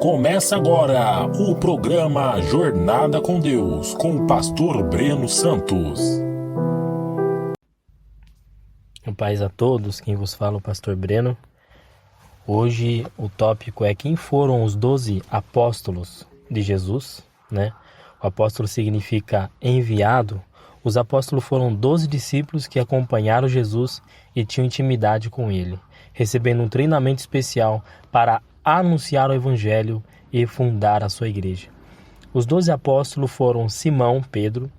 Começa agora o programa Jornada com Deus, com o pastor Breno Santos. Paz a todos, quem vos fala é o pastor Breno. Hoje o tópico é quem foram os 12 apóstolos de Jesus, né? O apóstolo significa enviado. Os apóstolos foram 12 discípulos que acompanharam Jesus e tinham intimidade com ele, recebendo um treinamento especial para anunciar o evangelho e fundar a sua igreja. Os 12 apóstolos foram Simão, Pedro,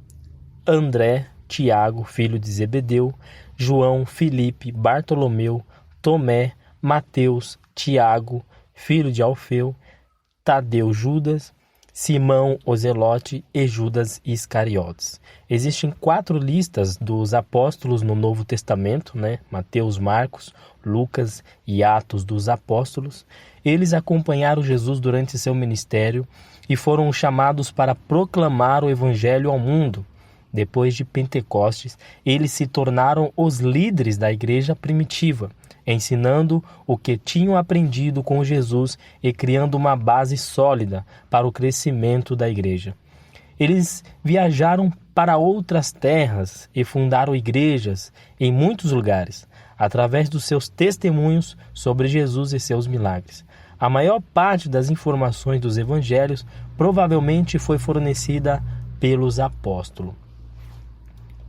André, Tiago, filho de Zebedeu, João, Filipe, Bartolomeu, Tomé, Mateus, Tiago, filho de Alfeu, Tadeu, Judas, Simão, o Zelote e Judas Iscariotes. Existem 4 listas dos apóstolos no Novo Testamento, né? Mateus, Marcos, Lucas e Atos dos Apóstolos. Eles acompanharam Jesus durante seu ministério e foram chamados para proclamar o evangelho ao mundo. Depois de Pentecostes, eles se tornaram os líderes da igreja primitiva, ensinando o que tinham aprendido com Jesus e criando uma base sólida para o crescimento da igreja. Eles viajaram para outras terras e fundaram igrejas em muitos lugares, através dos seus testemunhos sobre Jesus e seus milagres. A maior parte das informações dos evangelhos provavelmente foi fornecida pelos apóstolos.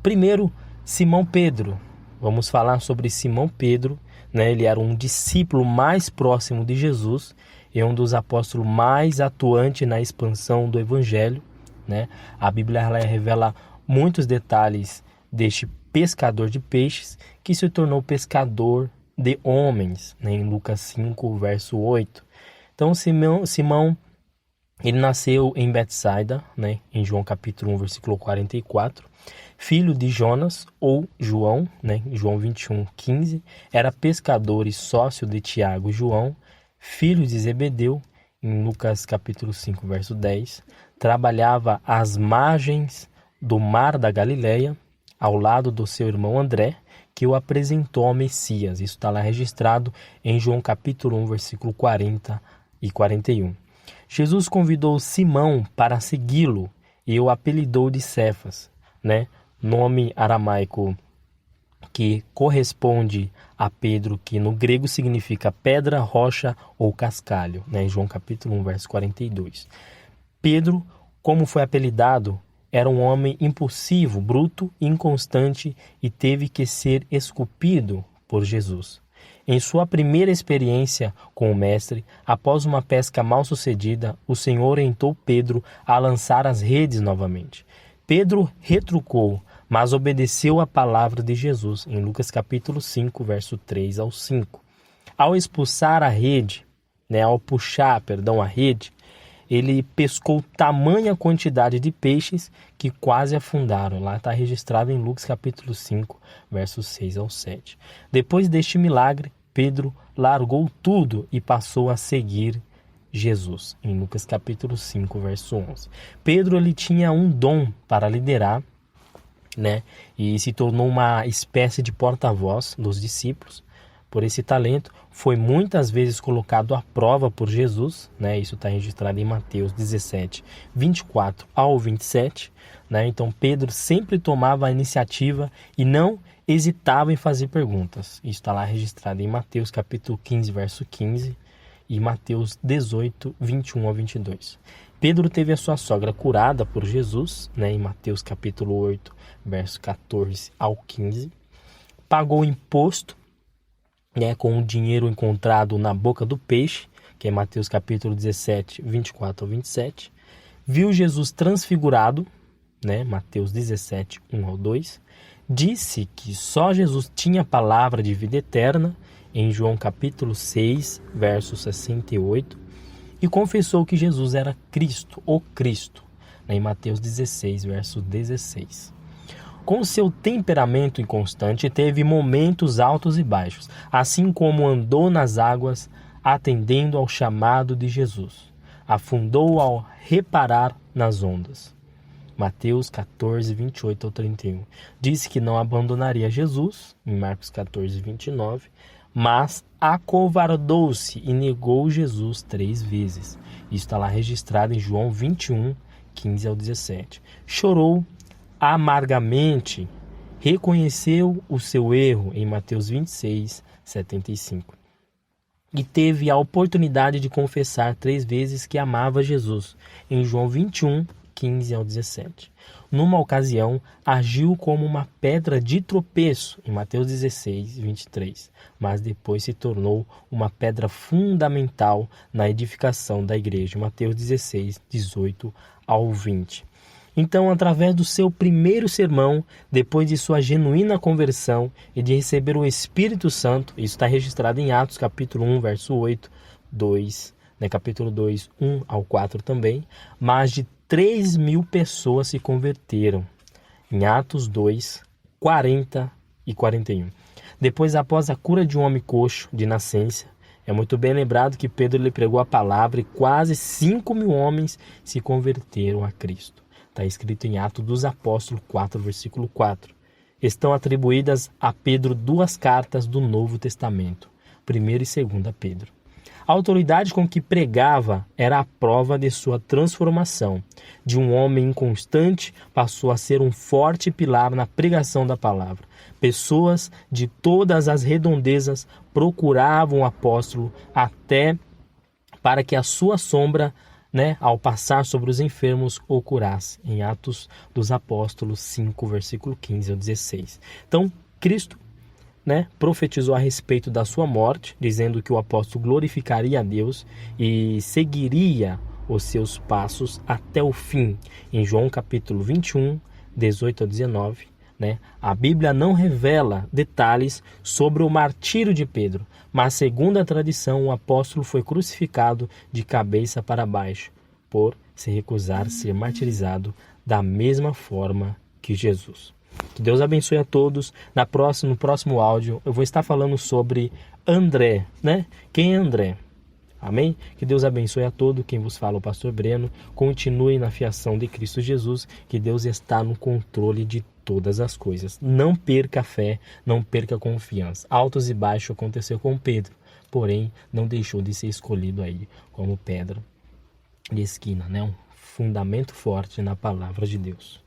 Primeiro, Simão Pedro. Vamos falar sobre Simão Pedro, né? Ele era um discípulo mais próximo de Jesus e um dos apóstolos mais atuantes na expansão do evangelho, né? A Bíblia ela revela muitos detalhes deste pescador de peixes que se tornou pescador de homens, né? Em Lucas 5, verso 8. Então, Simão ele nasceu em Betsaida, né? Em João capítulo 1, versículo 44. Filho de Jonas ou João, né? João 21:15, era pescador e sócio de Tiago e João, filho de Zebedeu, em Lucas capítulo 5, verso 10, trabalhava às margens do mar da Galileia, ao lado do seu irmão André, que o apresentou ao Messias. Isso está lá registrado em João capítulo 1, versículo 40 e 41. Jesus convidou Simão para segui-lo e o apelidou de Cefas, né? Nome aramaico que corresponde a Pedro, que no grego significa pedra, rocha ou cascalho, né? Em João capítulo 1, verso 42. Pedro, como foi apelidado, era um homem impulsivo, bruto, inconstante e teve que ser esculpido por Jesus. Em sua primeira experiência com o mestre, após uma pesca mal sucedida, o Senhor orientou Pedro a lançar as redes novamente. Pedro retrucou, mas obedeceu a palavra de Jesus, em Lucas capítulo 5, verso 3 ao 5. Ao expulsar a rede, ao puxar a rede, ele pescou tamanha quantidade de peixes que quase afundaram. Lá está registrado em Lucas capítulo 5, versos 6 ao 7. Depois deste milagre, Pedro largou tudo e passou a seguir Jesus, em Lucas capítulo 5, verso 11. Pedro ele tinha um dom para liderar, né? E se tornou uma espécie de porta-voz dos discípulos. Por esse talento, foi muitas vezes colocado à prova por Jesus, né? Isso está registrado em Mateus 17, 24 ao 27. Né? Então, Pedro sempre tomava a iniciativa e não hesitava em fazer perguntas. Isso está lá registrado em Mateus capítulo 15, verso 15 e Mateus 18, 21 ao 22. Pedro teve a sua sogra curada por Jesus, né? Em Mateus capítulo 8, verso 14 ao 15. Pagou imposto, né, com o dinheiro encontrado na boca do peixe, que é Mateus capítulo 17, 24 ao 27. Viu Jesus transfigurado, né, Mateus 17, 1 ao 2. Disse que só Jesus tinha palavra de vida eterna, em João capítulo 6, verso 68. E confessou que Jesus era Cristo, o Cristo, né, em Mateus 16, verso 16. Com seu temperamento inconstante, teve momentos altos e baixos, assim como andou nas águas, atendendo ao chamado de Jesus. Afundou ao reparar nas ondas. Mateus 14, 28 ao 31. Disse que não abandonaria Jesus, em Marcos 14, 29, mas acovardou-se e negou Jesus 3 vezes. Isso está lá registrado em João 21, 15 ao 17. Chorou amargamente, reconheceu o seu erro em Mateus 26, 75. E teve a oportunidade de confessar 3 vezes que amava Jesus, em João 21, 15 ao 17. Numa ocasião, agiu como uma pedra de tropeço, em Mateus 16, 23, mas depois se tornou uma pedra fundamental na edificação da igreja, Mateus 16, 18 ao 20. Então, através do seu primeiro sermão, depois de sua genuína conversão e de receber o Espírito Santo, isso está registrado em Atos capítulo 1, verso 8, 2, capítulo 2, 1 ao 4 também, mais de 3.000 pessoas se converteram, em Atos 2, 40 e 41. Depois, após a cura de um homem coxo de nascença, é muito bem lembrado que Pedro lhe pregou a palavra e quase 5.000 homens se converteram a Cristo. Está escrito em Atos dos Apóstolos 4, versículo 4. Estão atribuídas a Pedro 2 cartas do Novo Testamento, 1ª e 2ª Pedro. A autoridade com que pregava era a prova de sua transformação. De um homem inconstante, passou a ser um forte pilar na pregação da palavra. Pessoas de todas as redondezas procuravam o apóstolo até para que a sua sombra, ao passar sobre os enfermos, o curasse. Em Atos dos Apóstolos 5, versículo 15 ao 16. Então, Cristo profetizou a respeito da sua morte, dizendo que o apóstolo glorificaria a Deus e seguiria os seus passos até o fim. Em João capítulo 21, 18 a 19, a Bíblia não revela detalhes sobre o martírio de Pedro, mas segundo a tradição, o apóstolo foi crucificado de cabeça para baixo, por se recusar a ser martirizado da mesma forma que Jesus. Que Deus abençoe a todos. No próximo áudio eu vou estar falando sobre André, Quem é André? Amém? Que Deus abençoe a todos. Quem vos fala é o pastor Breno. Continue na fiação de Cristo Jesus, que Deus está no controle de todas as coisas. Não perca a fé, não perca a confiança. Altos e baixos aconteceu com Pedro, porém não deixou de ser escolhido aí como pedra de esquina, um fundamento forte na palavra de Deus.